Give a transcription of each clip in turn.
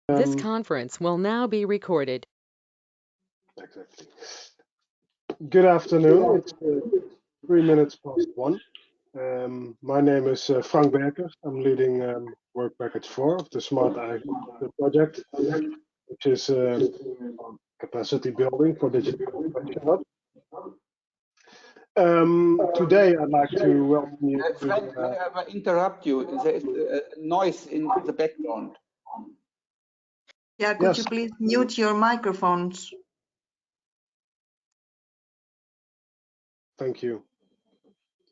This conference will now be recorded. Exactly. Good afternoon. It's 3 minutes past 1. My name is Frank Berker. I'm leading work package 4 of the SmartAgriHubs project, which is capacity building for digital innovation hub. Today, I'd like to welcome you. Frank, may I interrupt you? There is noise in the background. Yeah, could you please mute your microphones? Thank you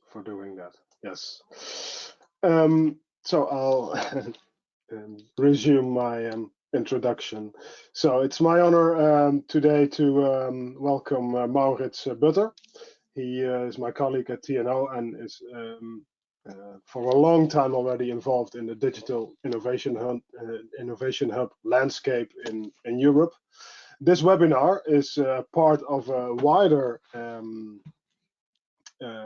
for doing that. Yes. So I'll resume my introduction. So it's my honor today to welcome Maurits Butter. He is my colleague at TNO and is for a long time already involved in the digital innovation hub landscape in Europe. This webinar is part of a wider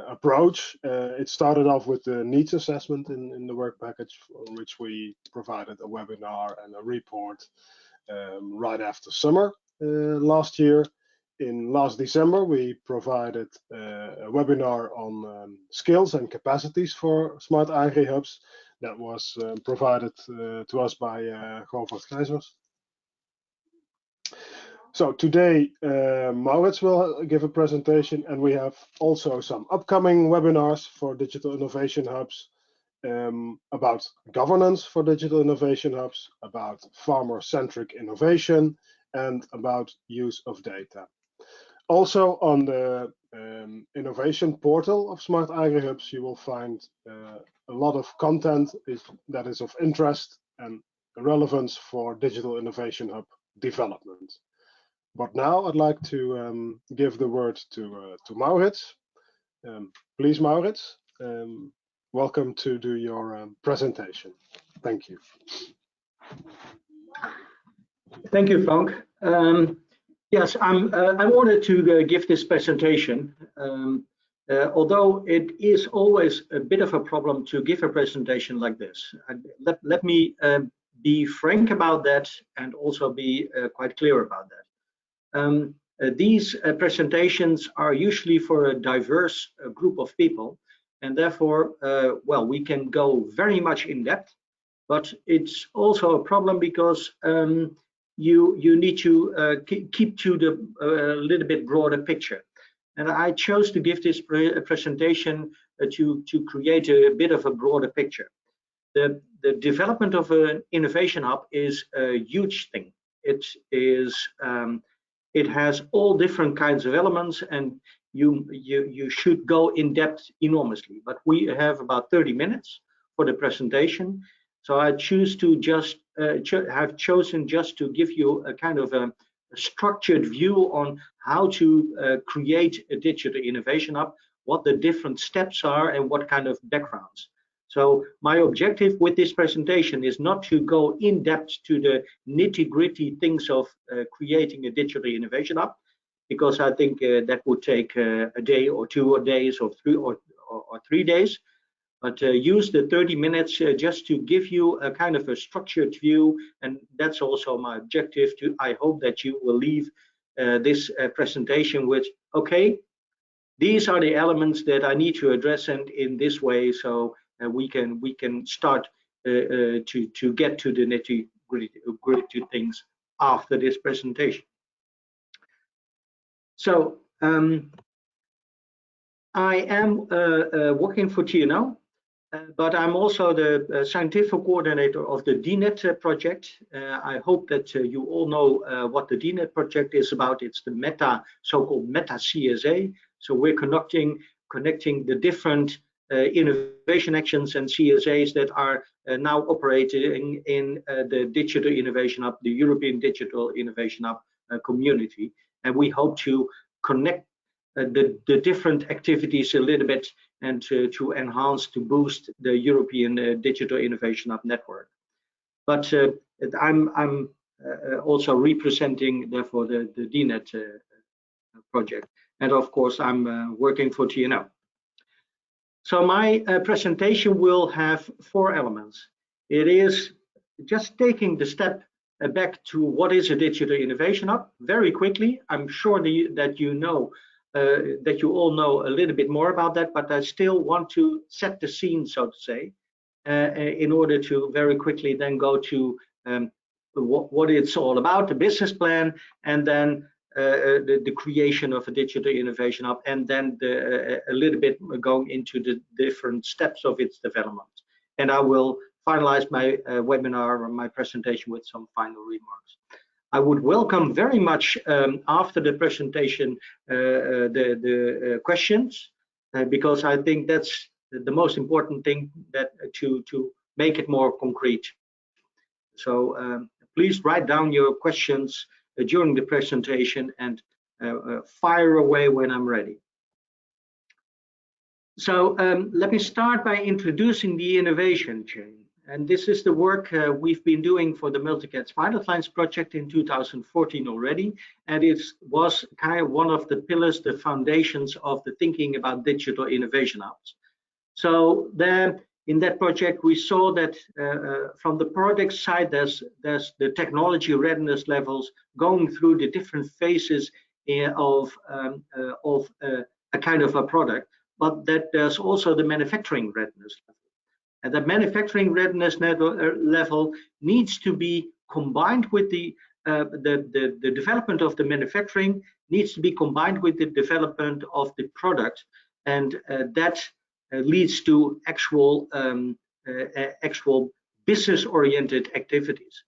approach. It started off with the needs assessment in the work package, for which we provided a webinar and a report right after summer last year. In last December, we provided a webinar on skills and capacities for SmartAgriHubs that was provided to us by Govert Gijsers. So today, Maurits will give a presentation, and we have also some upcoming webinars for digital innovation hubs about governance for digital innovation hubs, about farmer-centric innovation, and about use of data. Also on the innovation portal of SmartAgriHubs, you will find a lot of content that is of interest and relevance for digital innovation hub development. But now I'd like to give the word to Maurits. Please, Maurits, welcome to do your presentation. Thank you. Thank you, Frank. Yes, I'm honored to give this presentation. Although it is always a bit of a problem to give a presentation like this. Let me be frank about that and also be quite clear about that. These presentations are usually for a diverse group of people, and therefore, well, we can go very much in depth, but it's also a problem because you need to keep to the little bit broader picture. And I chose to give this presentation to create a bit of a broader picture. The development of an innovation hub is a huge thing. It has all different kinds of elements, and you should go in depth enormously. But we have about 30 minutes for the presentation, so I choose to just have chosen just to give you a kind of a structured view on how to create a digital innovation hub, what the different steps are, and what kind of backgrounds. So my objective with this presentation is not to go in depth to the nitty-gritty things of creating a digital innovation hub, because I think that would take a day or 2 days or 3 days. But use the 30 minutes just to give you a kind of a structured view, and that's also my objective. I hope that you will leave this presentation with, okay, these are the elements that I need to address, and in this way, so we can start to get to the nitty-gritty things after this presentation. So I am working for TNO. But I'm also the scientific coordinator of the DIHNET project. I hope that you all know what the DIHNET project is about. It's the so-called meta CSA. So we're connecting the different innovation actions and CSAs that are now operating in the Digital Innovation Hub, the European Digital Innovation Hub community. And we hope to connect the different activities a little bit and to enhance, to boost the European Digital Innovation Hub network. But I'm also representing, therefore, the DIHNET project. And of course, I'm working for TNO. So my presentation will have 4 elements. It is just taking the step back to what is a digital innovation hub very quickly. I'm sure that you all know a little bit more about that, but I still want to set the scene, so to say, in order to very quickly then go to what it's all about, the business plan, and then the creation of a digital innovation hub, and then a little bit going into the different steps of its development. And I will finalize my webinar or my presentation with some final remarks. I would welcome very much after the presentation the questions, because I think that's the most important thing, that to make it more concrete. So please write down your questions during the presentation and fire away when I'm ready. So let me start by introducing the innovation chain. And this is the work we've been doing for the Multicats pilot lines project in 2014 already. And it was kind of one of the pillars, the foundations of the thinking about digital innovation hubs. So then in that project, we saw that from the product side, there's the technology readiness levels going through the different phases of a kind of a product, but that there's also the manufacturing readiness level. And the manufacturing readiness level needs to be combined with the development of the manufacturing, needs to be combined with the development of the product, and that leads to actual business-oriented activities.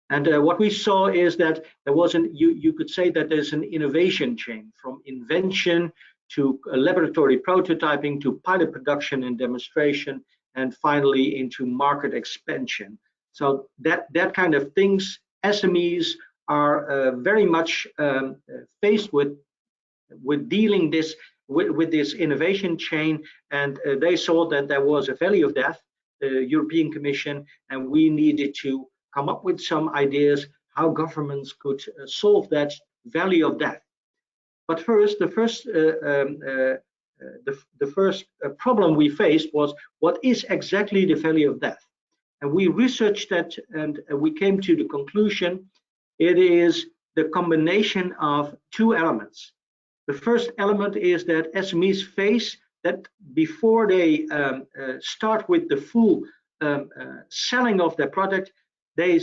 And what we saw is that there was you could say that there's an innovation chain from invention to laboratory prototyping to pilot production and demonstration, and finally into market expansion. So that kind of things, SMEs are very much faced with dealing with this innovation chain, and they saw that there was a valley of death, the European Commission, and we needed to come up with some ideas how governments could solve that valley of death. But first, the first problem we faced was, what is exactly the valley of death? And we researched that, and we came to the conclusion it is the combination of two elements. The first element is that SMEs face that before they start with the full selling of their product, they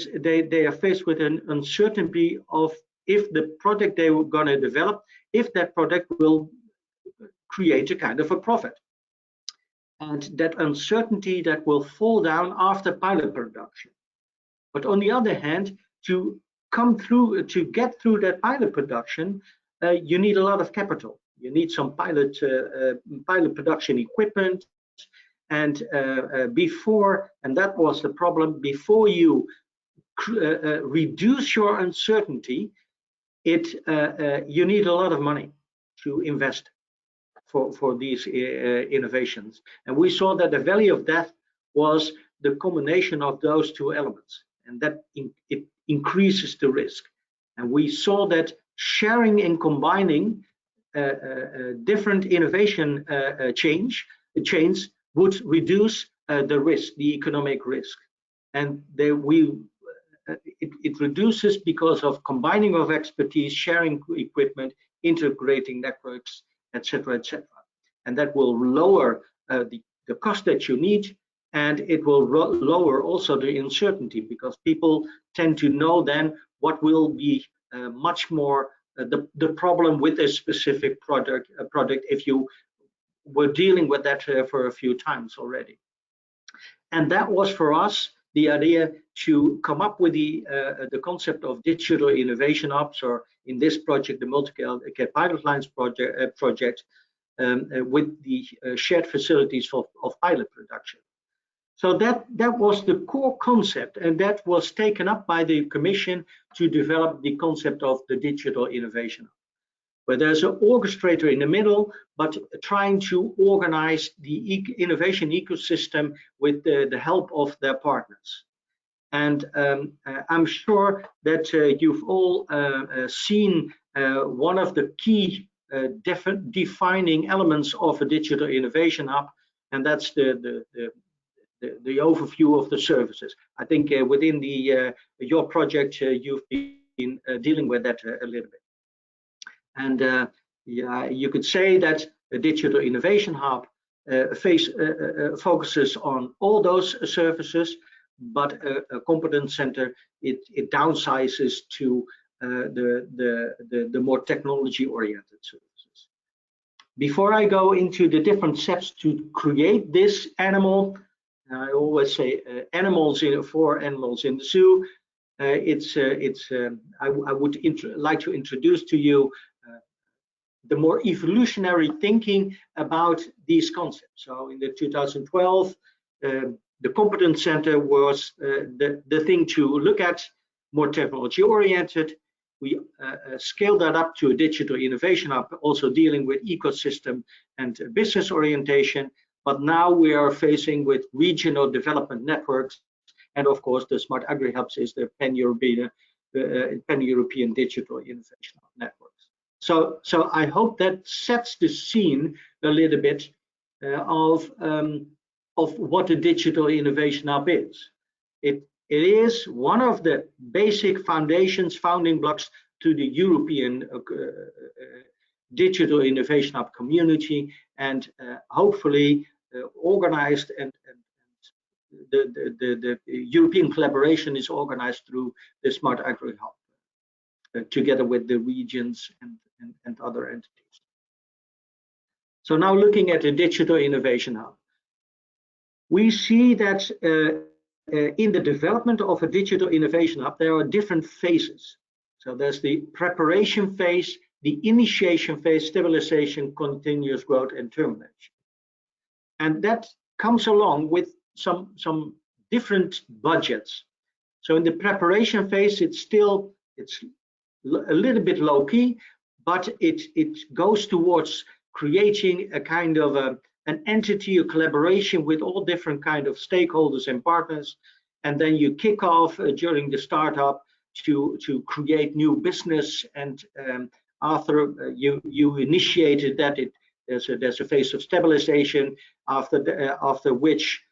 are faced with an uncertainty of if the product they were going to develop, if that product will create a kind of a profit. And that uncertainty that will fall down after pilot production. But on the other hand, to get through that pilot production, you need a lot of capital. You need some pilot production equipment, and that was the problem, before you reduce your uncertainty, you need a lot of money to invest for these innovations. And we saw that the valley of death was the combination of those two elements, and that it increases the risk. And we saw that sharing and combining different innovation chains would reduce the risk, the economic risk. And it reduces because of combining of expertise, sharing equipment, integrating networks, etc., etc. And that will lower the cost that you need, and it will lower also the uncertainty, because people tend to know then what will be much more the problem with a specific product if you were dealing with that for a few times already. And that was for us the idea to come up with the concept of digital innovation hubs, or in this project, the Multicat pilot lines project with the shared facilities of pilot production. So that was the core concept, and that was taken up by the Commission to develop the concept of the digital innovation hub, where there's an orchestrator in the middle, but trying to organize the innovation ecosystem with the help of their partners. And I'm sure that you've all seen one of the key defining elements of a digital innovation hub, and that's the the overview of the services. I think within the your project you've been dealing with that a little bit. And yeah, you could say that a digital innovation hub focuses on all those services, but a competence center it downsizes to the more technology-oriented services. Before I go into the different steps to create this animal, I always say four animals in the zoo. I would like to introduce to you the more evolutionary thinking about these concepts. So in the 2012, the competence center was the thing to look at, more technology oriented. We scaled that up to a digital innovation hub, also dealing with ecosystem and business orientation. But now we are facing with regional development networks. And of course, the SmartAgriHubs is the pan-European digital innovation networks. So I hope that sets the scene a little bit of what the digital innovation hub is. It is one of the basic founding blocks to the European digital innovation hub community, and hopefully organized and the European collaboration is organized through the SmartAgriHub together with the regions and other entities. So now looking at the digital innovation hub, we see that in the development of a digital innovation hub, there are different phases. So there's the preparation phase, the initiation phase, stabilization, continuous growth, and termination. And that comes along with some different budgets. So in the preparation phase, it's a little bit low key, but it goes towards creating a kind of an entity, a collaboration with all different kind of stakeholders and partners, and then you kick off during the startup to create new business. And after you initiated that, there's a phase of stabilization, after which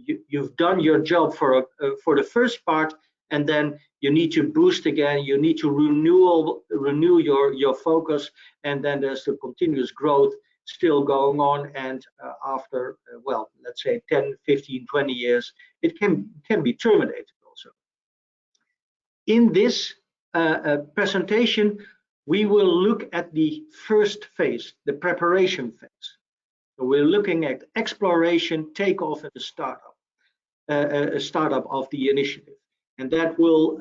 you've done your job for the first part, and then you need to boost again, you need to renew your focus, and then there's the continuous growth still going on. And after well, let's say 10, 15, 20 years, it can be terminated also. In this presentation, we will look at the first phase, the preparation phase. So we're looking at exploration, takeoff, and the startup, a startup of the initiative, and that will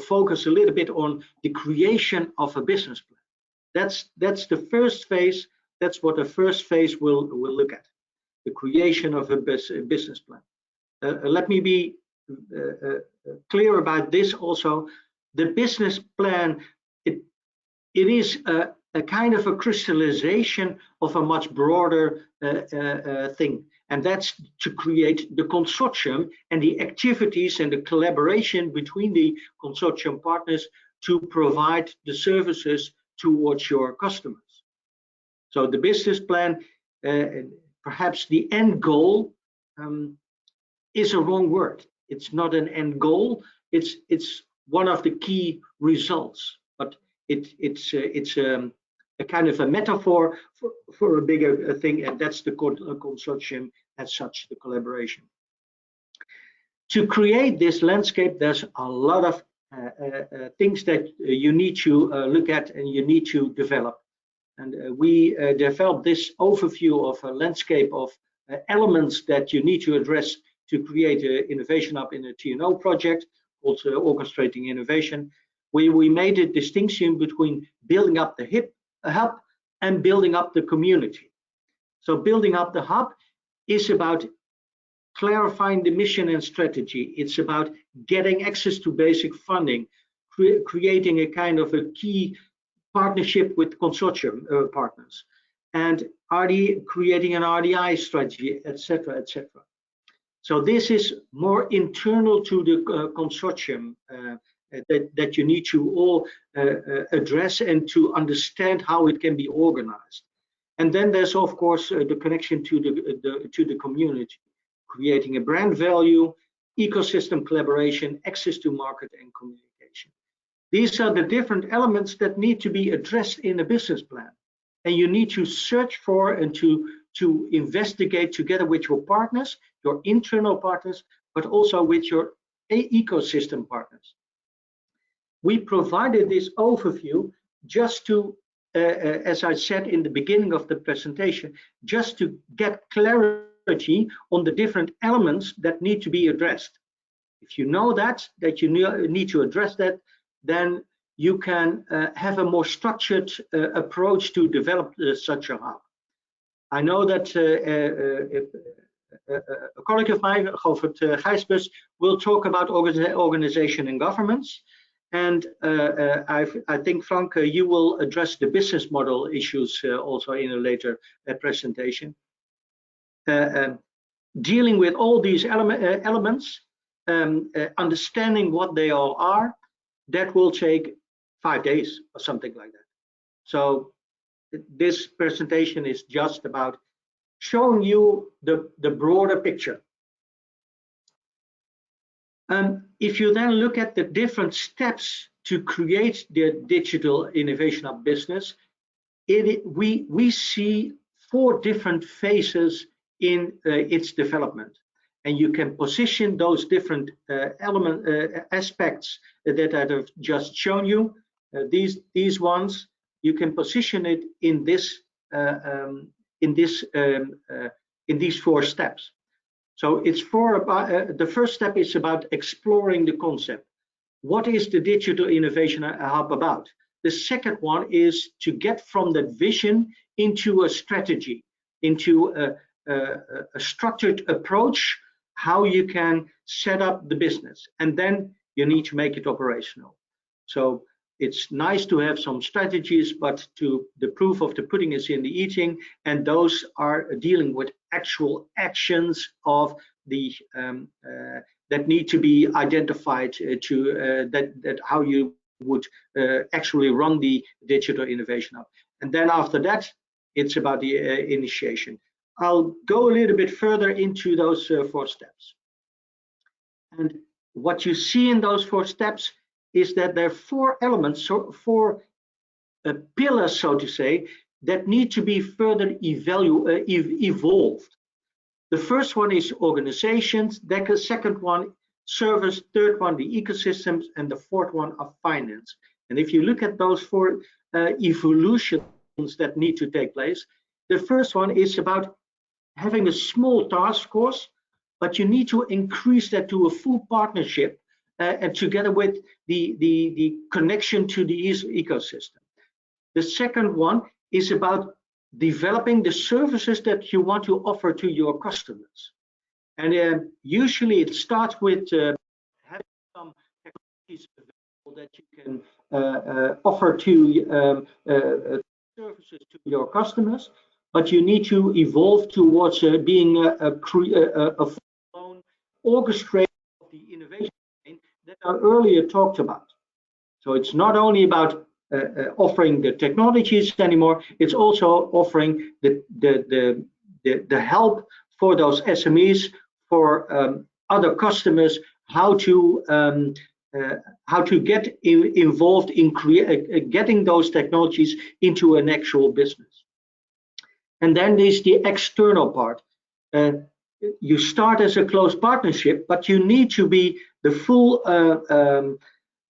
focus a little bit on the creation of a business plan. That's the first phase. That's what the first phase will look at, the creation of a business plan. Let me be clear about this also. The business plan, it is a kind of a crystallization of a much broader thing, and that's to create the consortium and the activities and the collaboration between the consortium partners to provide the services towards your customers. So the business plan, perhaps the end goal, is a wrong word. It's not an end goal. It's one of the key results, but it's a kind of a metaphor for a bigger thing, and that's the consortium as such, the collaboration. To create this landscape, there's a lot of things that you need to look at and you need to develop. And we developed this overview of a landscape of elements that you need to address to create an innovation hub in a TNO project, also orchestrating innovation. We made a distinction between building up the hub and building up the community. So building up the hub is about clarifying the mission and strategy. It's about getting access to basic funding, creating a kind of a key partnership with consortium partners, and creating an RDI strategy, etc., etc. So this is more internal to the consortium that you need to all address and to understand how it can be organized. And then there's of course the connection to the community, creating a brand value, ecosystem collaboration, access to market, and communication. These are the different elements that need to be addressed in a business plan, and you need to search for and to investigate together with your partners, your internal partners, but also with your ecosystem partners. We provided this overview just to, as I said in the beginning of the presentation, just to get clarity on the different elements that need to be addressed. If you know that you need to address that, then you can have a more structured approach to develop such a hub. I know that a colleague of mine, Govert Gijsbus, will talk about organization and governance. And I think, Frank, you will address the business model issues also in a later presentation. Dealing with all these elements, understanding what they all are, that will take 5 days or something like that. So this presentation is just about showing you the broader picture. If you then look at the different steps to create the digital innovation hub business, we see 4 different phases in its development. And you can position those different aspects that I have just shown you. These ones, you can position it in these 4 steps. So it's the first step is about exploring the concept. What is the digital innovation hub about? The second one is to get from that vision into a strategy, into a structured approach, how you can set up the business, and then you need to make it operational. So it's nice to have some strategies, but the proof of the pudding is in the eating, and those are dealing with actual actions of the that need to be identified that how you would actually run the digital innovation hub. And then after that, it's about the initiation. I'll go a little bit further into those 4 steps. And what you see in those 4 steps is that there are 4 elements, 4 pillars, so to say, that need to be further evolved. The first one is organizations, the second one service, third one the ecosystems, and the fourth one are finance. And if you look at those 4 evolutions that need to take place, the first one is about having a small task force, but you need to increase that to a full partnership and together with the connection to the ecosystem. The second one is about developing the services that you want to offer to your customers. And usually it starts with having some technologies available that you can offer to services to your customers, but you need to evolve towards being a full-blown orchestrator of the innovation that I earlier talked about. So it's not only about offering the technologies anymore, it's also offering the help for those SMEs, for other customers, how to get involved in getting those technologies into an actual business. And then there's the external part. You start as a close partnership, but you need to be the full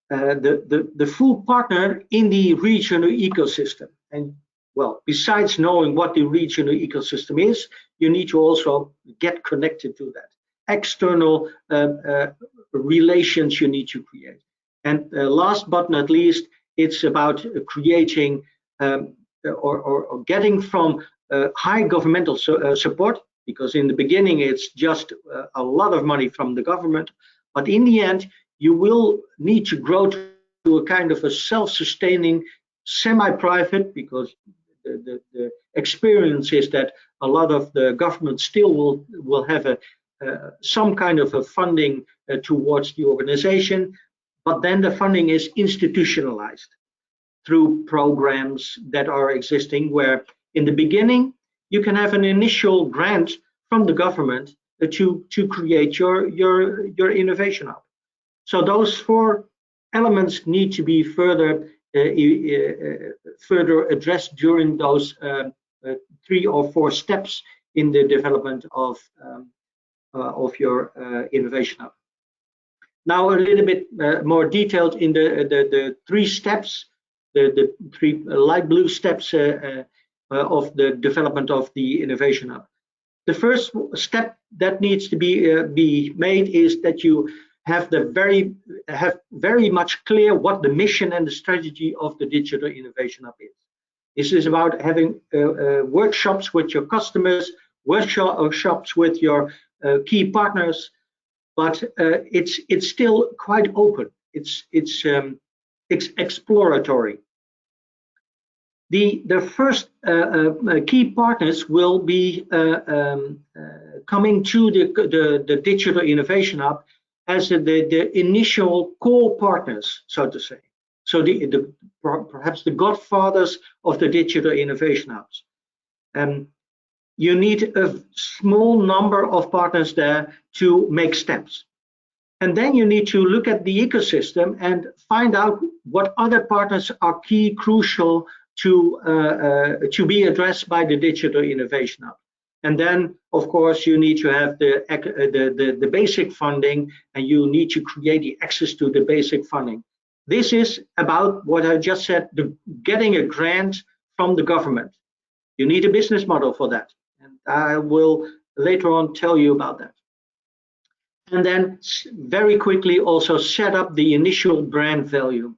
the full partner in the regional ecosystem. And well, besides knowing what the regional ecosystem is, you need to also get connected to that. External relations you need to create. And last but not least, it's about creating or getting from high governmental support, because in the beginning it's just a lot of money from the government, but in the end you will need to grow to a kind of a self-sustaining semi-private, because the experience is that a lot of the government still will have some kind of a funding towards the organization, but then the funding is institutionalized through programs that are existing, where In the beginning, you can have an initial grant from the government to create your innovation hub. So those 4 elements need to be further addressed during those 3 or 4 steps in the development of your innovation hub. Now a little bit more detailed in the 3 steps, the 3 light blue steps of the development of the innovation hub. The first step that needs to be made is that you have very much clear what the mission and the strategy of the Digital Innovation Hub is. This is about having workshops with your customers, workshops with your key partners, but it's still quite open. It's exploratory. The first key partners will be coming to the Digital Innovation Hub as the initial core partners, so to say. So perhaps the godfathers of the Digital Innovation Hubs. You need a small number of partners there to make steps. And then you need to look at the ecosystem and find out what other partners are key, crucial to be addressed by the Digital Innovation Hub. And then, of course, you need to have the basic funding, and you need to create the access to the basic funding. This is about what I just said, getting a grant from the government. You need a business model for that. And I will later on tell you about that. And then very quickly also set up the initial brand value.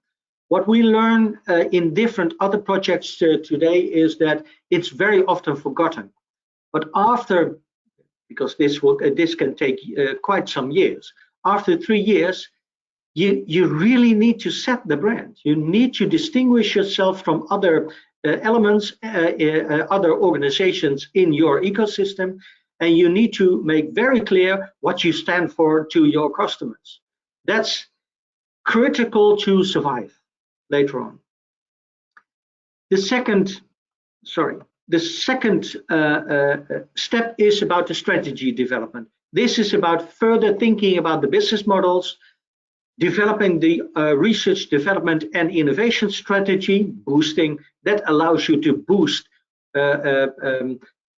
What we learn in different other projects today is that it's very often forgotten. But after, because this can take quite some years, after 3 years, you really need to set the brand. You need to distinguish yourself from other elements, other organizations in your ecosystem, and you need to make very clear what you stand for to your customers. That's critical to survive later on. The second step is about the strategy development. This is about further thinking about the business models, developing the research, development, and innovation strategy, boosting, that allows you to boost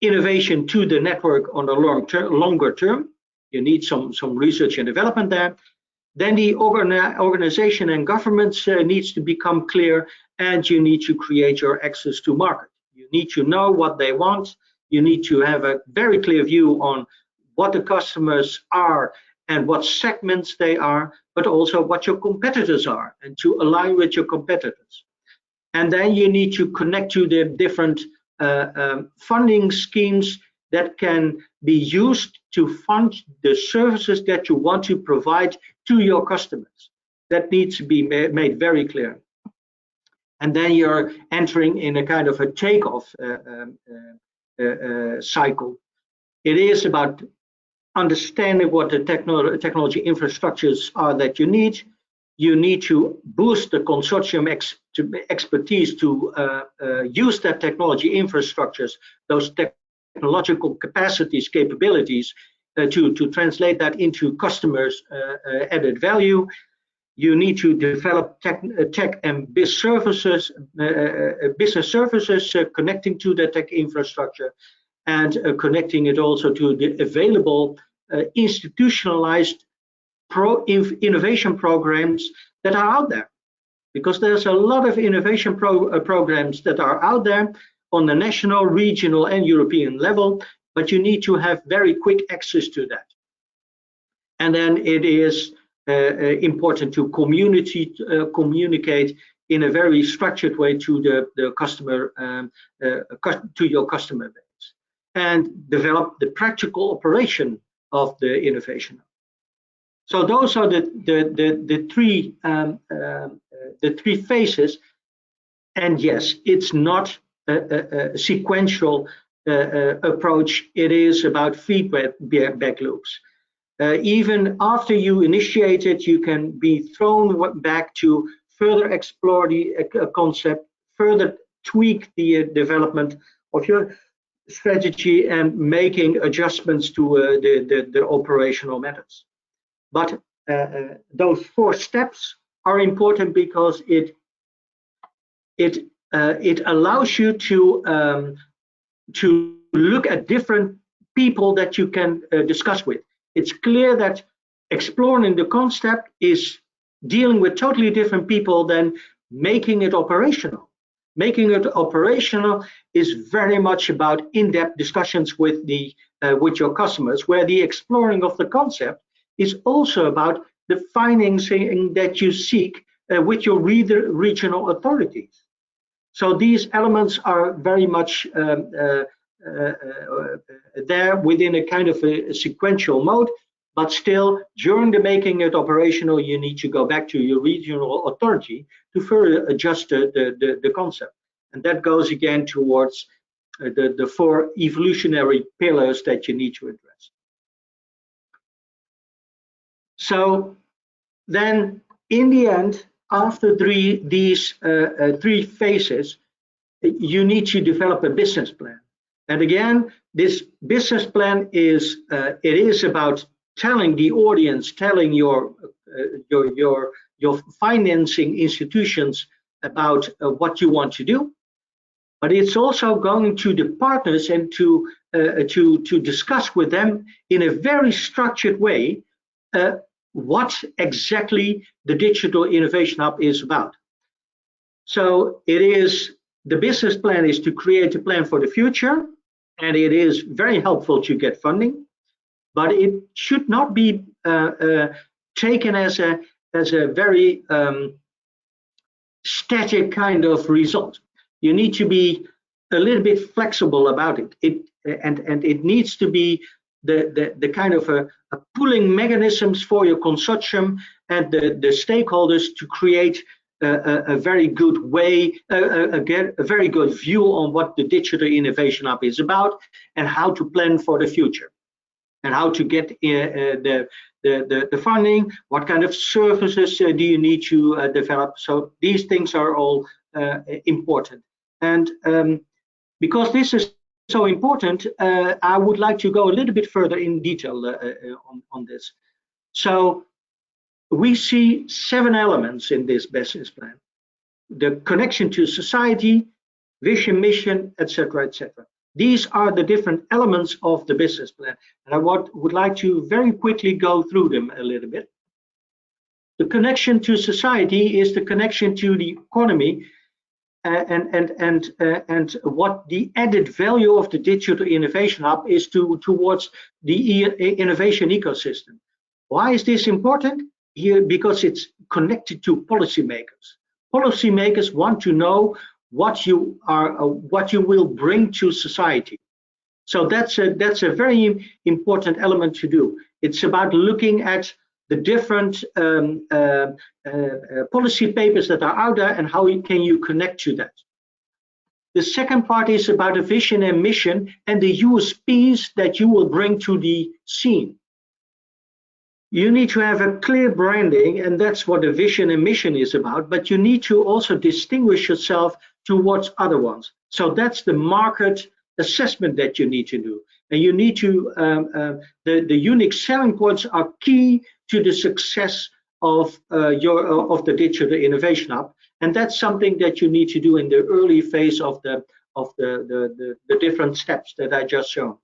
innovation to the network on the longer term. You need some research and development there. Then the organization and governments needs to become clear, and you need to create your access to market. You need to know what they want. You need to have a very clear view on what the customers are and what segments they are, but also what your competitors are, and to align with your competitors. And then you need to connect to the different funding schemes that can be used to fund the services that you want to provide to your customers. That needs to be made very clear. And then you're entering in a kind of a takeoff cycle. It is about understanding what the technology infrastructures are that you need. You need to boost the consortium expertise to use that technology infrastructures, those technological capacities, capabilities, to translate that into customers' added value. You need to develop tech and business services connecting to the tech infrastructure, and connecting it also to the available institutionalized innovation programs that are out there. Because there's a lot of innovation programs that are out there on the national, regional, and European level, but you need to have very quick access to that. And then it is important to communicate in a very structured way to the customer, to your customer base, and develop the practical operation of the innovation. So those are the three phases. And yes, it's not a sequential approach. It is about feedback loops. Even after you initiate it, you can be thrown back to further explore the concept, further tweak the development of your strategy and making adjustments to the operational methods. But those 4 steps are important because it allows you to look at different people that you can discuss with. It's clear that exploring the concept is dealing with totally different people than making it operational. Making it operational is very much about in-depth discussions with your customers, where the exploring of the concept is also about the financing that you seek with your regional authorities. So these elements are very much there within a kind of a sequential mode, but still during the making it operational, you need to go back to your regional authority to further adjust the concept. And that goes again towards the 4 evolutionary pillars that you need to address. So then in the end, after these 3 phases, you need to develop a business plan. And again, this business plan is about telling the audience, telling your financing institutions about what you want to do, but it's also going to the partners and to discuss with them in a very structured way what exactly the Digital Innovation Hub is about. So the business plan is to create a plan for the future, and it is very helpful to get funding, but it should not be taken as a very static kind of result. You need to be a little bit flexible about it. And it needs to be the kind of a pooling mechanisms for your consortium and the stakeholders to create a very good way, a very good view on what the Digital Innovation Hub is about and how to plan for the future and how to get the funding, what kind of services do you need to develop. So these things are all important. And because this is so important, I would like to go a little bit further in detail on this. So we see 7 elements in this business plan: the connection to society, vision, mission, etc., etc. These are the different elements of the business plan, and I would like to very quickly go through them a little bit. The connection to society is the connection to the economy and what the added value of the Digital Innovation Hub is towards the innovation ecosystem. Why is this important? Here, because it's connected to policymakers. Policymakers want to know what you will bring to society. So that's a very important element to do. It's about looking at the different policy papers that are out there and how can you connect to that. The second part is about a vision and mission and the USPs that you will bring to the scene. You need to have a clear branding, and that's what the vision and mission is about, but you need to also distinguish yourself towards other ones. So that's the market assessment that you need to do. And you need to, the unique selling points are key to the success of the Digital Innovation Hub. And that's something that you need to do in the early phase of the different steps that I just shown.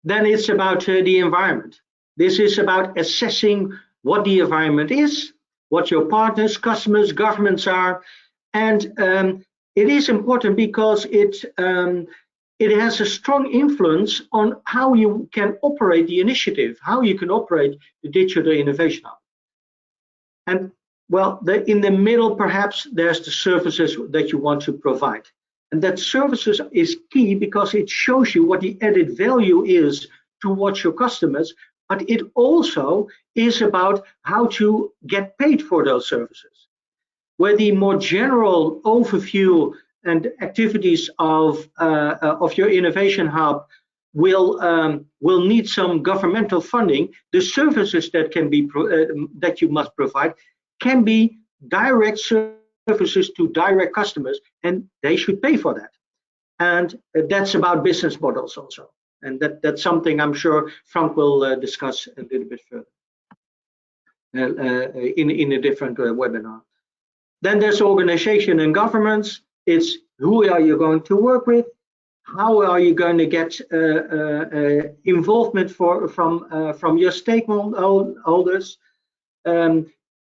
Then it's about the environment. This is about assessing what the environment is, what your partners, customers, governments are, and it is important because it has a strong influence on how you can operate the initiative, how you can operate the Digital Innovation Hub. And well, in the middle, perhaps there's the services that you want to provide, and that services is key because it shows you what the added value is towards your customers. But it also is about how to get paid for those services. Where the more general overview and activities of your innovation hub will need some governmental funding, the services that can be that you must provide can be direct services to direct customers, and they should pay for that. And that's about business models also. And that's something I'm sure Frank will discuss a little bit further in a different webinar. Then there's organization and governance. It's who are you going to work with? How are you going to get involvement from your stakeholders?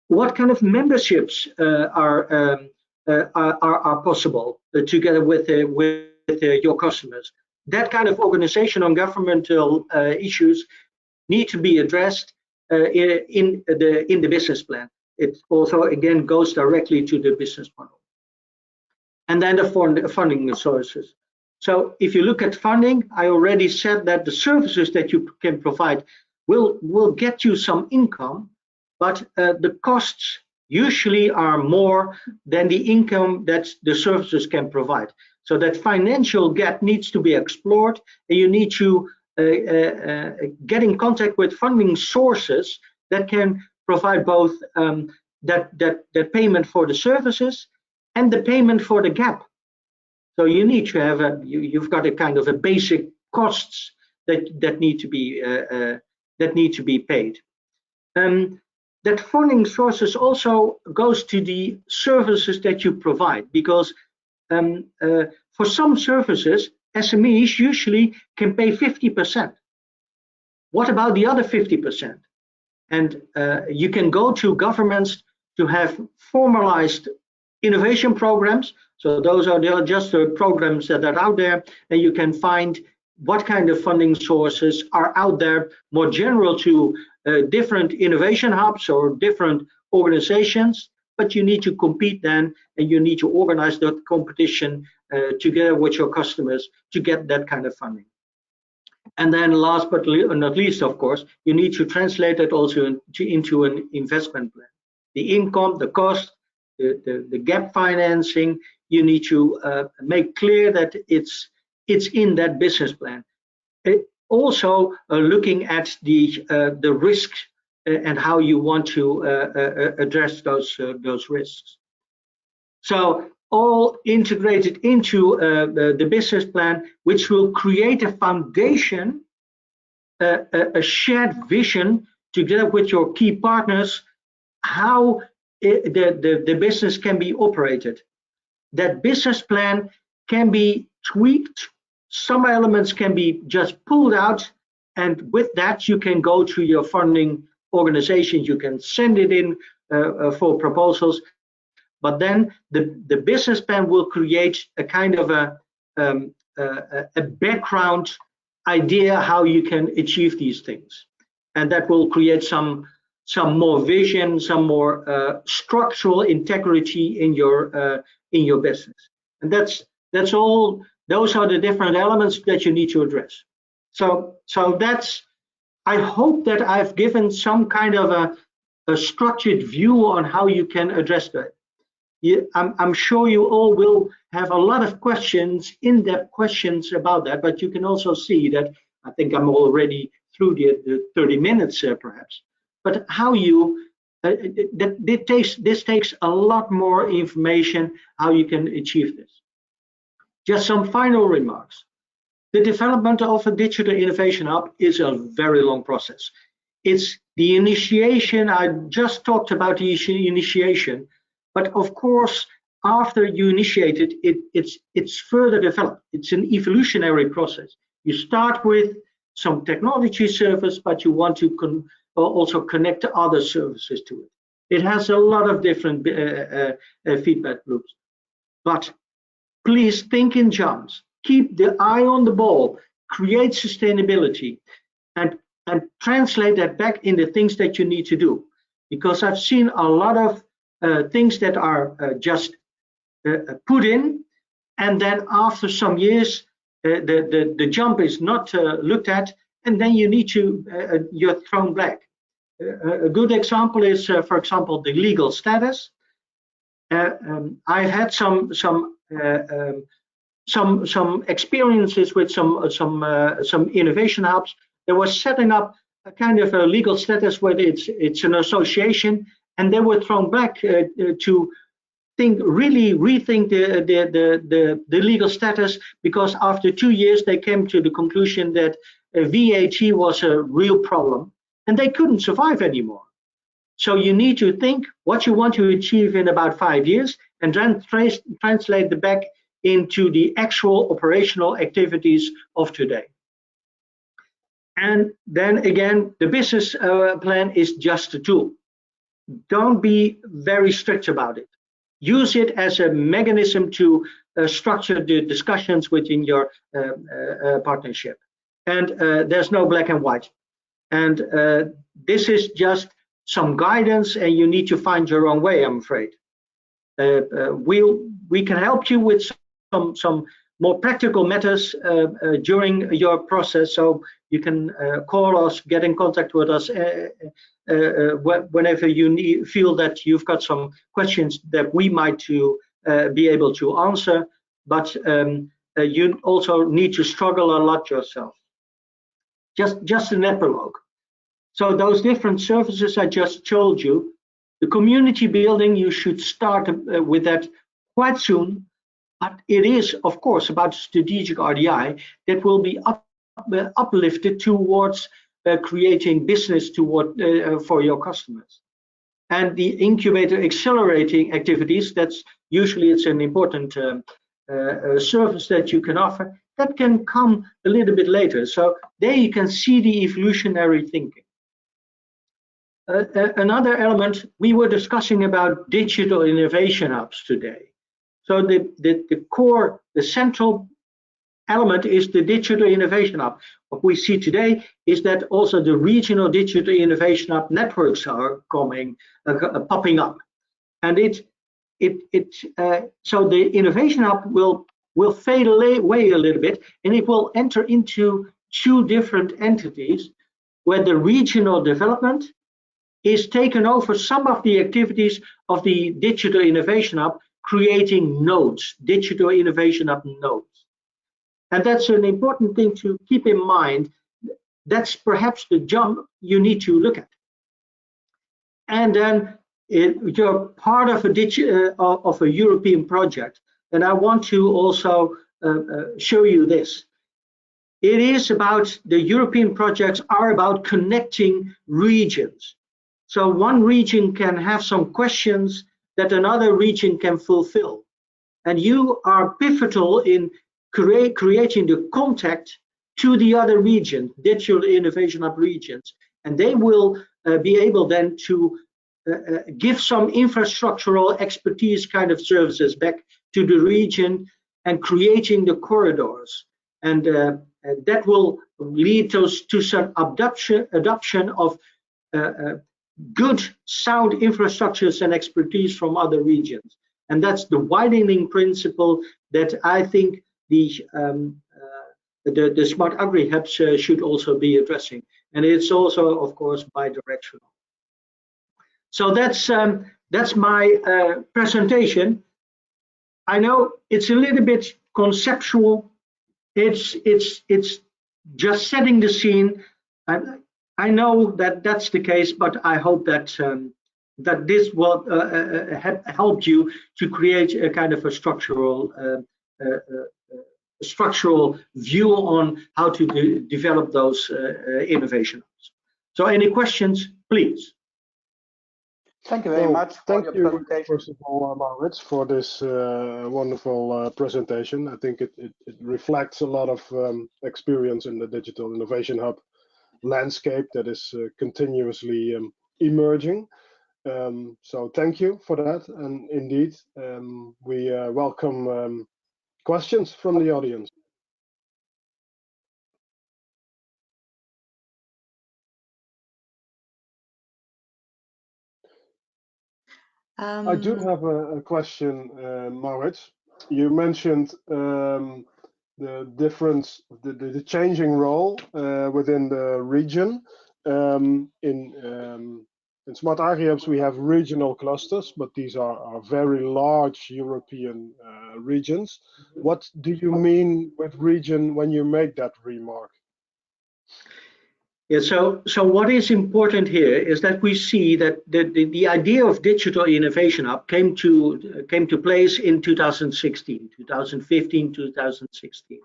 What kind of memberships are possible together with your customers? That kind of organization and governmental issues need to be addressed in the business plan. It also again goes directly to the business model. And then the funding sources. So if you look at funding, I already said that the services that you can provide will get you some income, but the costs usually are more than the income that the services can provide. So that financial gap needs to be explored, and you need to get in contact with funding sources that can provide both that payment for the services and the payment for the gap. So you need to have you've got a kind of a basic costs that need to be paid. That funding sources also goes to the services that you provide, because for some services, SMEs usually can pay 50%. What about the other 50%? And you can go to governments to have formalized innovation programs. So those are just the programs that are out there, and you can find what kind of funding sources are out there more general to different innovation hubs or different organizations, but you need to compete then, and you need to organize that competition together with your customers to get that kind of funding. And then last but not least, of course, you need to translate it also into an investment plan. The income, the cost, the gap financing, you need to make clear that it's in that business plan. Also looking at the risks and how you want to address those risks. So all integrated into the business plan, which will create a foundation, a shared vision together with your key partners, how the business can be operated. That business plan can be tweaked. Some elements can be just pulled out, and with that you can go to your funding organization. You can send it in for proposals, but then the business plan will create a kind of a background idea how you can achieve these things, and that will create some more vision, some more structural integrity in your business. And that's all. Those are the different elements that you need to address. So that's, I hope that I've given some kind of a structured view on how you can address that. I'm sure you all will have a lot of questions, in-depth questions about that, but you can also see that I think I'm already through the 30 minutes perhaps. But how you, this takes a lot more information how you can achieve this. Just some final remarks. The development of a digital innovation hub is a very long process. It's the initiation. I just talked about the initiation, but of course, after you initiate it, it's further developed. It's an evolutionary process. You start with some technology service, but you want to also connect to other services to it. It has a lot of different feedback loops. But please think in jumps. Keep the eye on the ball. Create sustainability, and translate that back in the things that you need to do. Because I've seen a lot of things that are just put in, and then after some years, the jump is not looked at, and then you need to you're thrown back. A good example is, for example, the legal status. I've had some experiences with some innovation hubs. They were setting up a kind of a legal status where it's an association, and they were thrown back to really rethink the legal status, because after 2 years they came to the conclusion that VAT was a real problem and they couldn't survive anymore. So you need to think what you want to achieve in about 5 years and then translate it back into the actual operational activities of today. And then again, the business plan is just a tool. Don't be very strict about it. Use it as a mechanism to structure the discussions within your partnership. And there's no black and white. And this is just some guidance, and you need to find your own way, I'm afraid. We can help you with some more practical matters during your process, so you can call us, get in contact with us whenever you feel that you've got some questions that we might be able to answer, but you also need to struggle a lot yourself. Just an epilogue. So those different services I just told you, the community building, you should start with that quite soon, but it is, of course, about strategic RDI that will be uplifted towards creating business for your customers. And the incubator accelerating activities, that's usually it's an important service that you can offer, that can come a little bit later. So there you can see the evolutionary thinking. Another element, we were discussing about digital innovation hubs today. So the core, the central element is the digital innovation hub. What we see today is that also the regional digital innovation hub networks are popping up, and so the innovation hub will fade away a little bit, and it will enter into two different entities, where the regional development is taken over some of the activities of the digital innovation hub, creating nodes, digital innovation hub nodes. And that's an important thing to keep in mind. That's perhaps the jump you need to look at. And then you're part of a European project, and I want to also show you this. It is about, the European projects are about connecting regions. So one region can have some questions that another region can fulfill. And you are pivotal in creating the contact to the other region, digital innovation hub regions. And they will be able then to give some infrastructural expertise kind of services back to the region and creating the corridors. And that will lead to some adoption of good sound infrastructures and expertise from other regions. And that's the widening principle that I think the SmartAgriHubs should also be addressing. And it's also, of course, bi-directional. So that's my presentation. I know it's a little bit conceptual. It's just setting the scene. I know that that's the case, but I hope that that this will help you to create a kind of a structural view on how to develop those innovations. So any questions, please? Thank you very much for your presentation. First of all, Maurits, for this wonderful presentation. I think it reflects a lot of experience in the Digital Innovation Hub landscape that is continuously emerging. So thank you for that. And indeed, we welcome questions from the audience. I do have a question, Maurits. You mentioned the difference, the changing role within the region. In SmartAgriHubs, we have regional clusters, but these are very large European regions. What do you mean with region when you make that remark? Yeah, so what is important here is that we see that the idea of digital innovation hub came to place in 2016, 2015, 2016.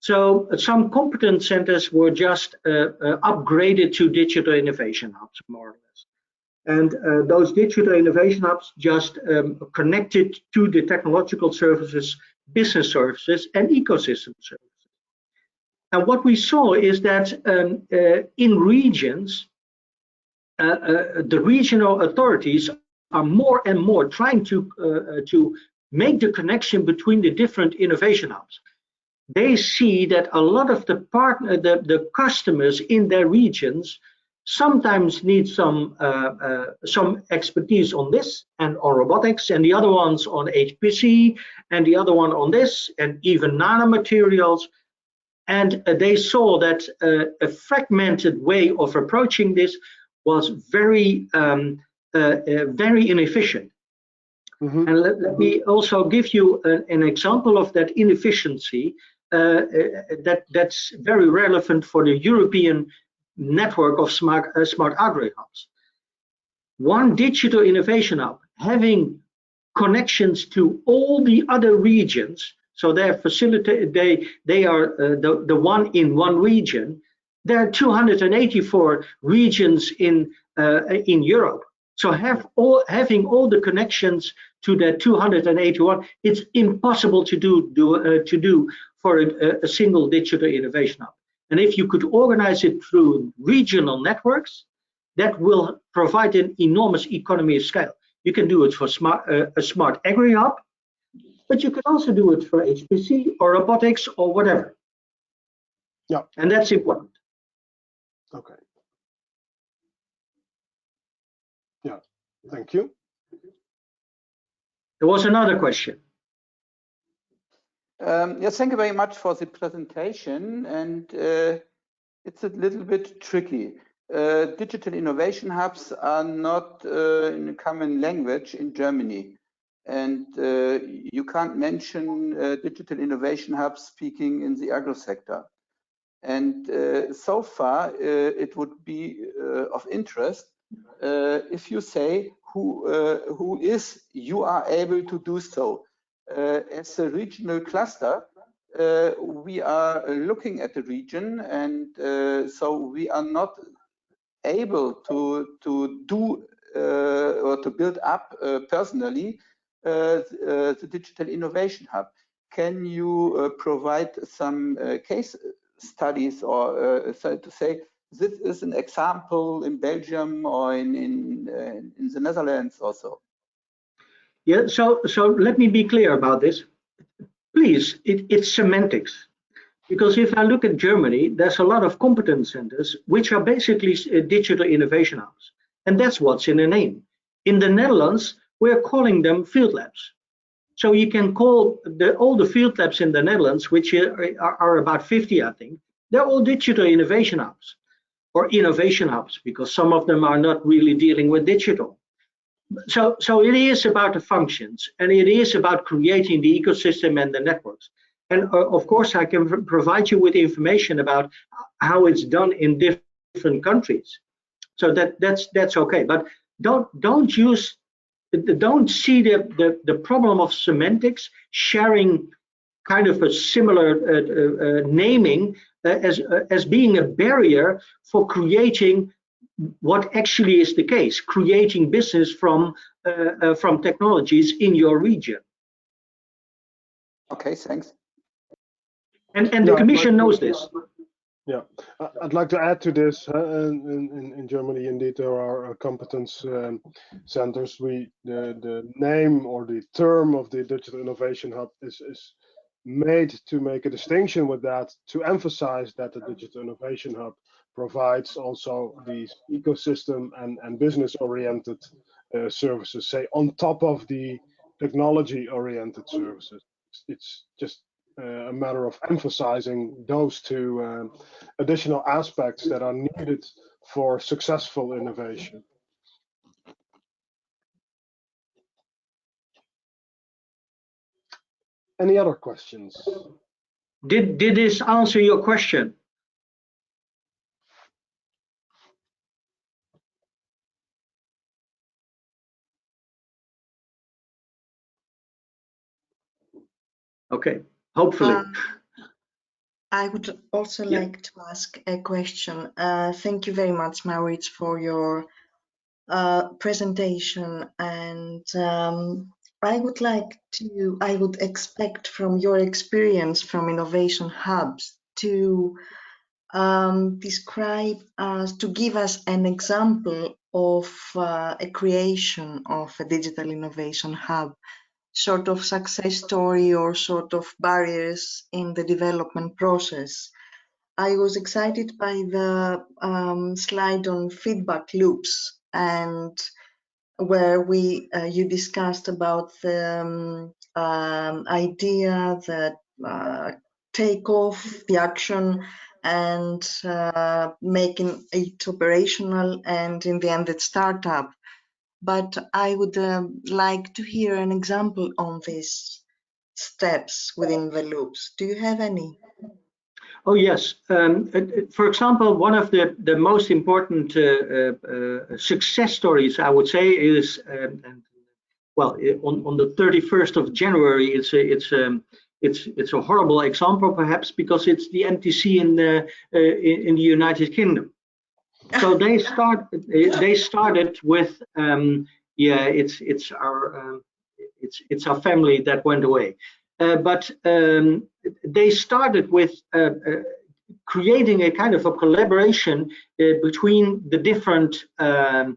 So some competence centers were just upgraded to digital innovation hubs, more or less. And those digital innovation hubs just connected to the technological services, business services, and ecosystem services. And what we saw is that in regions, the regional authorities are more and more trying to make the connection between the different innovation hubs. They see that a lot of the customers in their regions sometimes need some expertise on this and on robotics, and the other ones on HPC, and the other one on this, and even nanomaterials. And they saw that a fragmented way of approaching this was very inefficient. Mm-hmm. And let me also give you an example of that inefficiency that's very relevant for the European network of SmartAgriHubs. One digital innovation hub having connections to all the other regions. So they are the one in one region. There are 284 regions in Europe. So having all the connections to the 281, it's impossible to do for a single digital innovation hub. And if you could organize it through regional networks, that will provide an enormous economy of scale. You can do it for a SmartAgriHub, but you can also do it for HPC or robotics or whatever. Yeah. And that's important. Okay. Yeah, thank you. There was another question. Yes, thank you very much for the presentation. And it's a little bit tricky. Digital innovation hubs are not in a common language in Germany. And you can't mention digital innovation hubs speaking in the agro sector. And so far, it would be of interest if you say you are able to do so. As a regional cluster, we are looking at the region, and so we are not able to do or to build up personally the digital innovation hub. Can you provide some case studies, or so to say, this is an example in Belgium or in the Netherlands also? Yeah, so let me be clear about this. Please, it's semantics. Because if I look at Germany, there's a lot of competence centers, which are basically digital innovation hubs. And that's what's in the name. In the Netherlands, we're calling them field labs. So you can call all the field labs in the Netherlands, which are about 50, I think, they're all digital innovation hubs or innovation hubs, because some of them are not really dealing with digital. So it is about the functions, and it is about creating the ecosystem and the networks. And of course, I can provide you with information about how it's done in different countries. So that's okay. But don't see the problem of semantics, sharing kind of a similar naming as being a barrier for creating what actually is the case, creating business from technologies in your region. Okay, thanks. And the Commission knows this. Yeah, I'd like to add to this. In Germany, indeed, there are competence centers. The name or the term of the Digital Innovation Hub is made to make a distinction with that, to emphasize that the Digital Innovation Hub provides also these ecosystem and business-oriented services, say, on top of the technology-oriented services. It's just a matter of emphasizing those two additional aspects that are needed for successful innovation. Any other questions? Did this answer your question? Okay, hopefully. I would also like to ask a question. Thank you very much, Maurits, for your presentation, and I would expect from your experience from Innovation Hubs to to give us an example of a creation of a digital innovation hub, sort of success story or sort of barriers in the development process. I was excited by the slide on feedback loops, and where you discussed about the idea that take off the action and making it operational, and in the end it's startup. But I would like to hear an example on these steps within the loops. Do you have any? Oh yes. For example, one of the most important success stories, I would say, is well, on the 31st of January. It's a horrible example, perhaps, because it's the MTC in the United Kingdom. So they started with it's our family that went away. But they started with creating a kind of a collaboration between the different in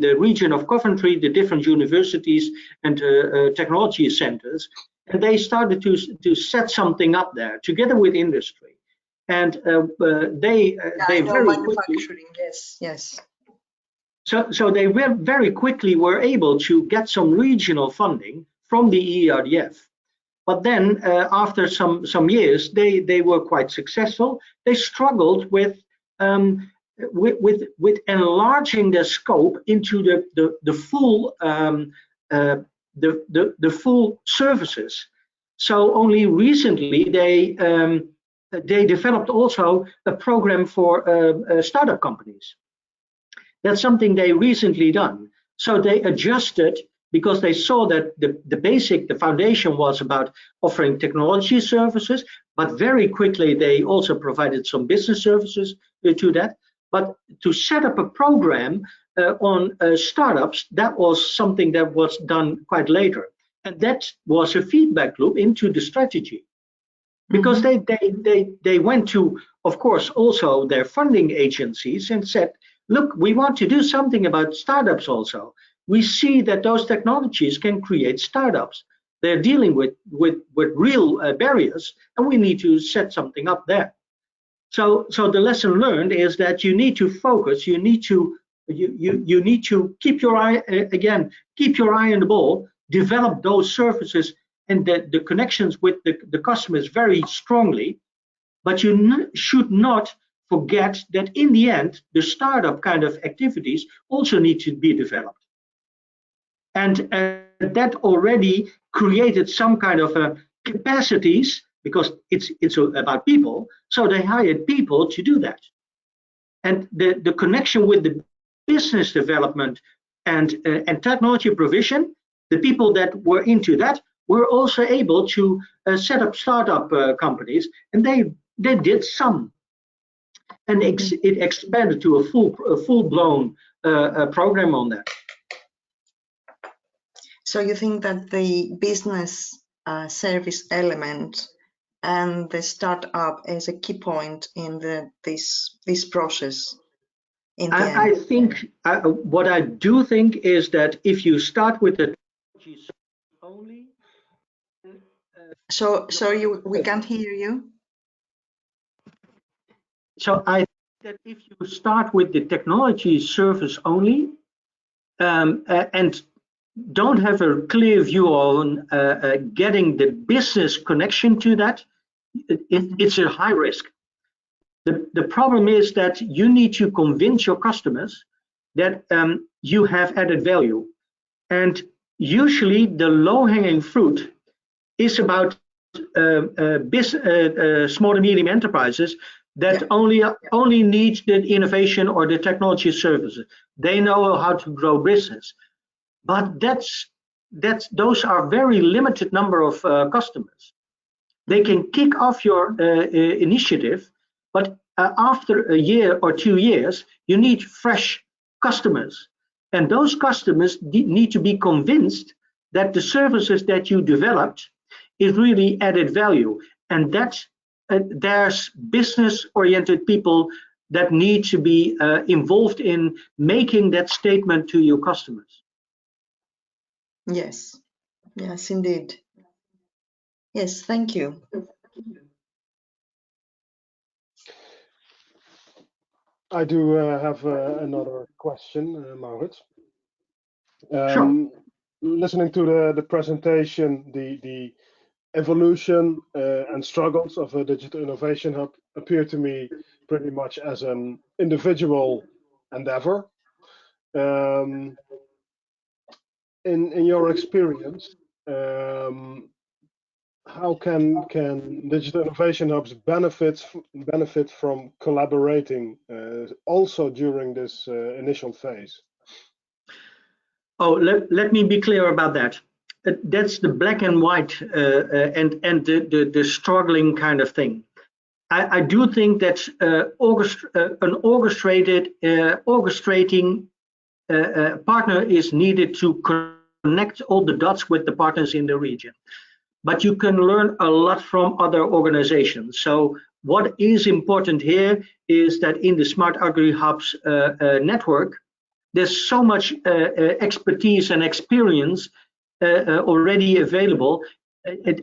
the region of Coventry, the different universities and technology centers, and they started to set something up there together with industry, and they very quickly, yes. So they very quickly were able to get some regional funding from the ERDF. But then after some years, they were quite successful. They struggled with enlarging their scope into the full the full services. So only recently they developed also a program for startup companies. That's something they recently done. So they adjusted, because they saw that the foundation was about offering technology services, but very quickly they also provided some business services to that. But to set up a program on startups, that was something that was done quite later. And that was a feedback loop into the strategy. Because they went to, of course, also their funding agencies and said, look, we want to do something about startups also. We see that those technologies can create startups. They're dealing with real barriers, and we need to set something up there. So the lesson learned is that you need to focus. You need to keep your eye on the ball, develop those services and the connections with the customers very strongly. But you should not forget that in the end, the startup kind of activities also need to be developed. And that already created some kind of capacities, because it's about people. So they hired people to do that. And the connection with the business development and technology provision, the people that were into that were also able to set up startup companies, and they did some. And it expanded to a full-blown program on that. So you think that the business service element and the startup is a key point in this process? I think what I do think is that if you start with the technology only. Sorry, we can't hear you. So I think that if you start with the technology service only and don't have a clear view on getting the business connection to that, it's a high risk. The problem is that you need to convince your customers that you have added value. And usually the low-hanging fruit is about small and medium enterprises that only need the innovation or the technology services. They know how to grow business. But that's those are very limited number of customers. They can kick off your initiative, but after a year or 2 years, you need fresh customers. And those customers need to be convinced that the services that you developed is really added value. And that there's business-oriented people that need to be involved in making that statement to your customers. Yes, yes, indeed. Yes, thank you. I do have another question, Maurits. Sure. Listening to the presentation, the evolution and struggles of a digital innovation hub appear to me pretty much as an individual endeavor. In your experience, how can digital innovation hubs benefit from collaborating also during this initial phase? Oh, let me be clear about that. That's the black and white and the struggling kind of thing. I do think that an orchestrating partner is needed to connect all the dots with the partners in the region. But you can learn a lot from other organizations. So what is important here is that in the SmartAgriHubs network, there's so much expertise and experience already available.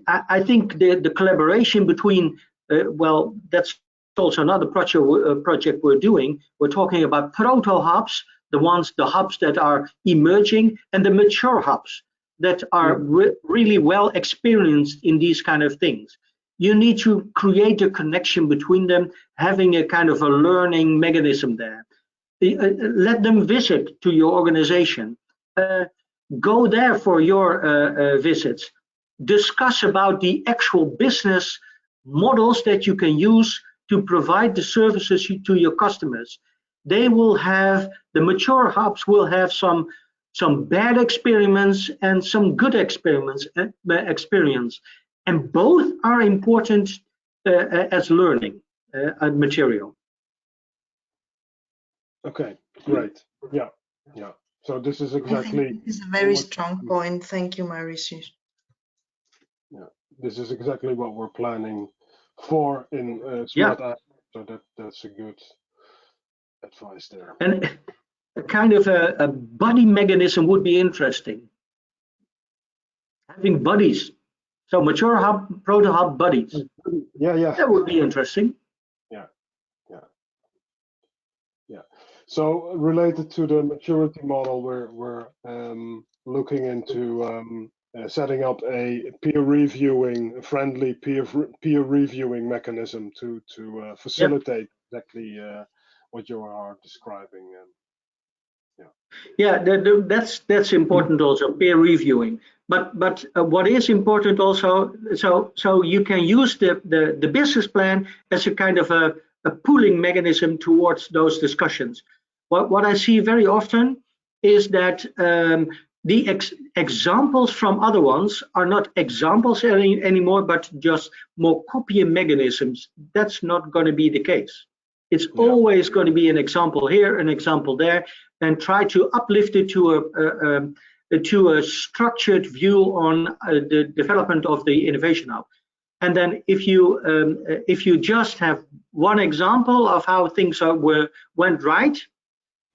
I think the collaboration between, well, that's also another project we're doing. We're talking about proto hubs, the hubs that are emerging, and the mature hubs that are really well experienced in these kind of things. You need to create a connection between them, having a kind of a learning mechanism there. Let them visit to your organization. Go there for your visits. Discuss about the actual business models that you can use to provide the services to your customers. They will have, the mature hubs will have some bad experiments and some good experience, and both are important as learning material. Okay, great. Yeah. So this is exactly. This is a very strong point. Thank you, Maurits. Yeah, this is exactly what we're planning for in SmartAgriHubs. So that's a good advice there. And a kind of a buddy mechanism would be interesting. Having buddies, so mature hub, proto hub buddies. Yeah. That would be interesting. Yeah. So related to the maturity model, we're looking into setting up a friendly peer reviewing mechanism to facilitate exactly what you are describing. That's important also, peer reviewing. But what is important also, so you can use the business plan as a kind of a pooling mechanism towards those discussions. What I see very often is that the examples from other ones are not examples anymore, but just more copying mechanisms. That's not going to be the case. It's always going to be an example here, an example there, and try to uplift it to a structured view on the development of the innovation hub. And then if you just have one example of how things went right,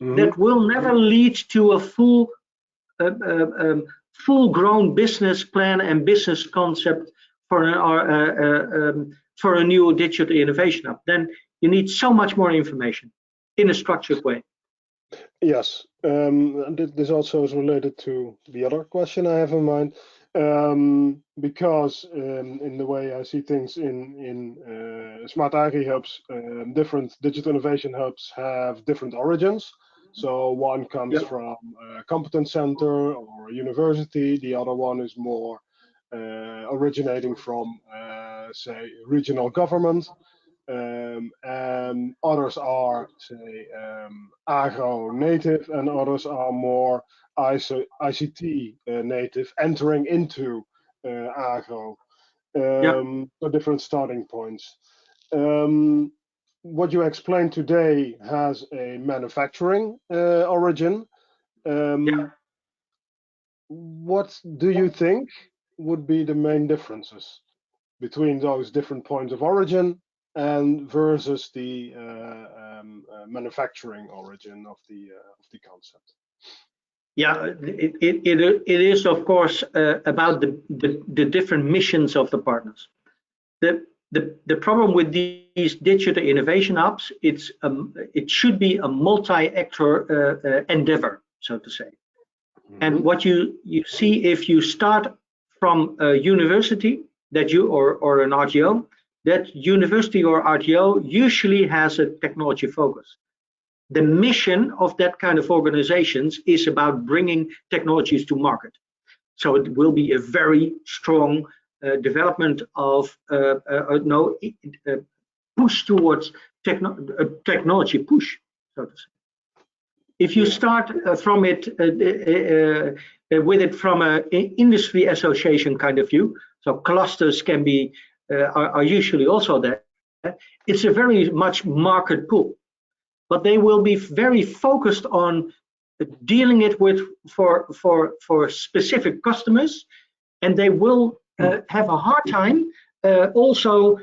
that will never lead to a full-grown business plan and business concept for a new digital innovation hub. Then you need so much more information in a structured way. Yes, this also is related to the other question I have in mind, because in the way I see things in SmartAgriHubs, different digital innovation hubs have different origins. So one comes from a competence center or a university, the other one is more originating from, say, regional government. and others are, say, agro-native, and others are more ICT native, entering into agro. So different starting points. What you explained today has a manufacturing origin. What do you think would be the main differences between those different points of origin and versus the manufacturing origin of the concept? Yeah, it is of course about the different missions of the partners. The problem with these digital innovation hubs, it should be a multi-actor endeavor, so to say. And what you see, if you start from a university that you or an RTO, that university or RTO usually has a technology focus. The mission of that kind of organizations is about bringing technologies to market. So it will be a very strong development of push towards technology push, so to say. If you start from it with it from an industry association kind of view, so clusters can be are usually also there. It's a very much market pull, but they will be very focused on dealing it with for specific customers, and they will have a hard time also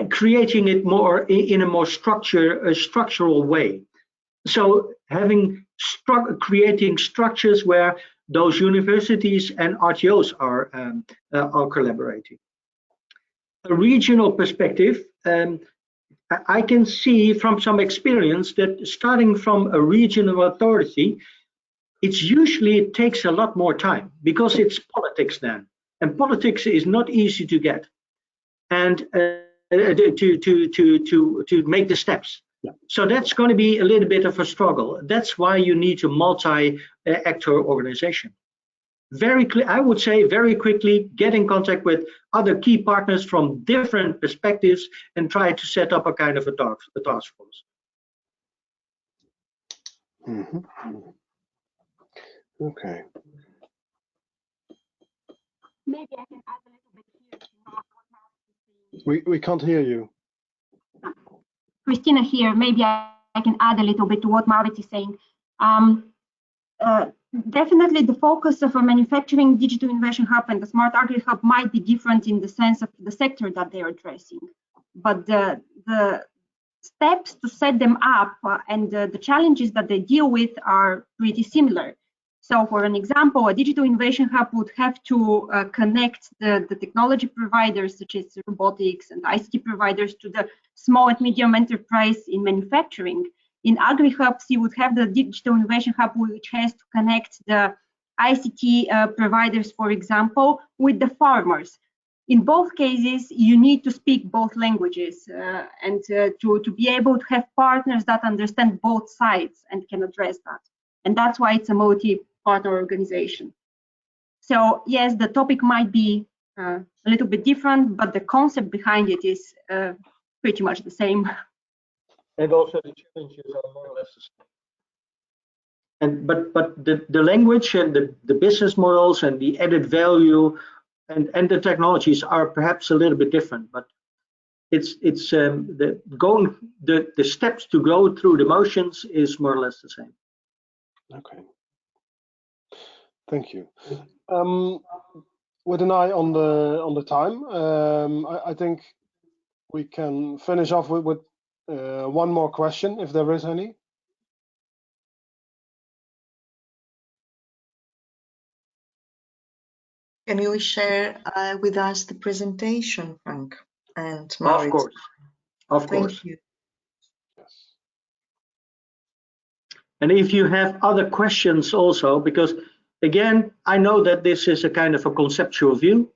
creating it more in a more structural way. So creating structures where those universities and RTOs are collaborating. A regional perspective, I can see from some experience that starting from a regional authority, it takes a lot more time because it's politics then, and politics is not easy to get, and to make the steps. Yeah. So that's going to be a little bit of a struggle. That's why you need a multi-actor organization. I would say very quickly get in contact with other key partners from different perspectives and try to set up a kind of a task force. Okay. Maybe I can add a little bit here. We can't hear you. Christina here. Maybe I can add a little bit to what Maurits is saying. Definitely the focus of a manufacturing digital innovation hub and the Smart Agri Hub might be different in the sense of the sector that they are addressing, but the steps to set them up and the challenges that they deal with are pretty similar. So for an example, a digital innovation hub would have to connect the technology providers such as robotics and ICT providers to the small and medium enterprise in manufacturing. In AgriHubs, you would have the digital innovation hub, which has to connect the ICT providers, for example, with the farmers. In both cases, you need to speak both languages and to be able to have partners that understand both sides and can address that. And that's why it's a multi-partner organization. So yes, the topic might be a little bit different, but the concept behind it is pretty much the same. And also the challenges are more or less the same. But the language and the business models and the added value and the technologies are perhaps a little bit different. But it's the steps to go through the motions is more or less the same. Okay. Thank you. With an eye on the time, I think we can finish off with one more question, if there is any. Can you share with us the presentation, Frank and Maurits? Of course. Of course. Thank you. Yes. And if you have other questions also, because again, I know that this is a kind of a conceptual view,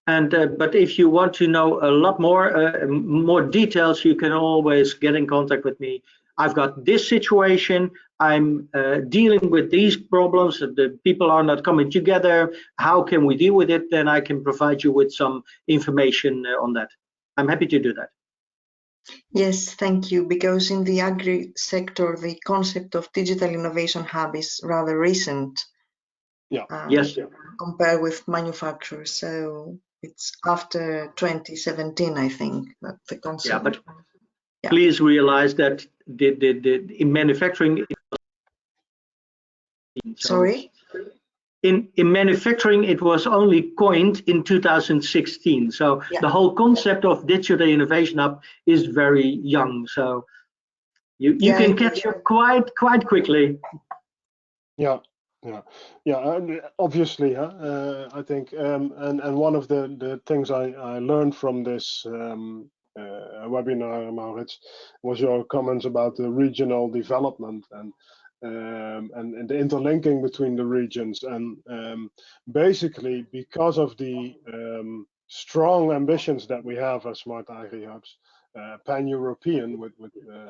and but if you want to know a lot more details, you can always get in contact with me. I've got this situation, I'm dealing with these problems, the people are not coming together, how can we deal with it? Then I can provide you with some information on that. I'm happy to do that. Yes, thank you. Because in the agri sector, the concept of digital innovation hub is rather recent. Yeah. Yes. Compared with manufacturers. So it's after 2017, I think, that the concept. Yeah, but please realize that in manufacturing. Sorry? In manufacturing, it was only coined in 2016. So the whole concept of digital innovation hub is very young. So you can catch up quite quickly. Yeah. And obviously, I think, and one of the things I learned from this webinar, Maurits, was your comments about the regional development and the interlinking between the regions, and basically because of the strong ambitions that we have as SmartAgriHubs, pan-European with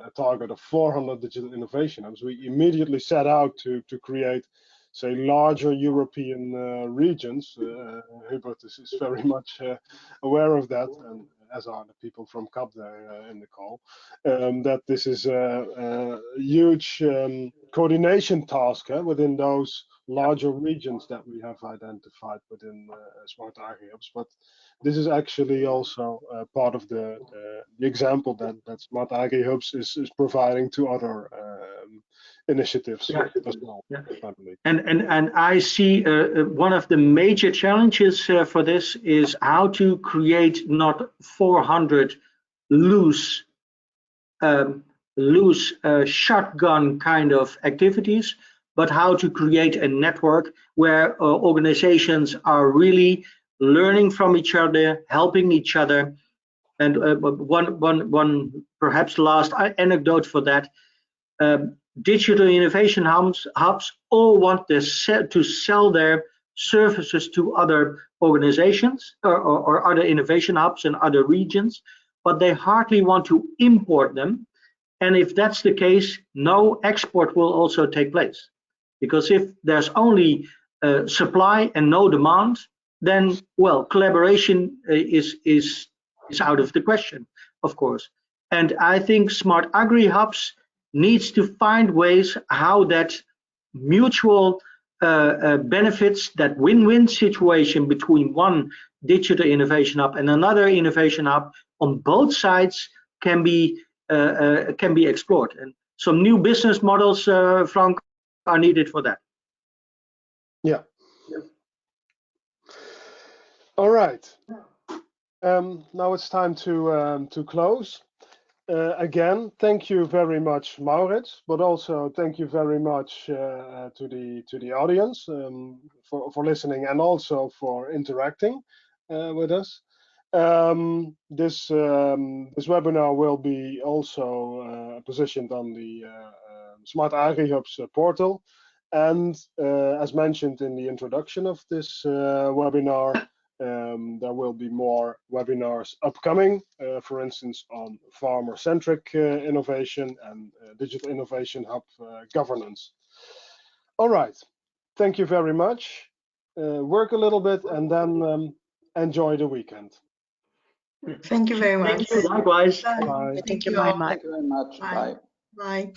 a target of 400 digital innovation hubs, we immediately set out to create, say, larger European regions. Hubert is very much aware of that, and as are the people from CAP there in the call, that this is a huge coordination task within those larger regions that we have identified within SmartAgriHubs. But this is actually also part of the example that SmartAgriHubs is providing to other initiatives as well. Yeah. And I see one of the major challenges for this is how to create not 400 loose shotgun kind of activities, but how to create a network where organizations are really learning from each other, helping each other. And one perhaps last anecdote for that. Digital innovation hubs all want to sell their services to other organizations or other innovation hubs in other regions, but they hardly want to import them. And if that's the case, no export will also take place. Because if there's only supply and no demand, then, well, collaboration is out of the question, of course. And I think SmartAgriHubs needs to find ways how that mutual benefits, that win-win situation between one digital innovation hub and another innovation hub on both sides can be explored. And some new business models, Frank, are needed for that. Yeah. All right. Now it's time to close. Again, thank you very much, Maurits, but also thank you very much to the audience for listening and also for interacting with us. This webinar will be also positioned on the SmartAgriHubs portal, and as mentioned in the introduction of this webinar, there will be more webinars upcoming, for instance, on farmer-centric innovation and digital innovation hub governance. All right, thank you very much. Work a little bit and then enjoy the weekend. Thank you very much. Thank you, likewise. Bye. Thank you very much. Bye. Bye.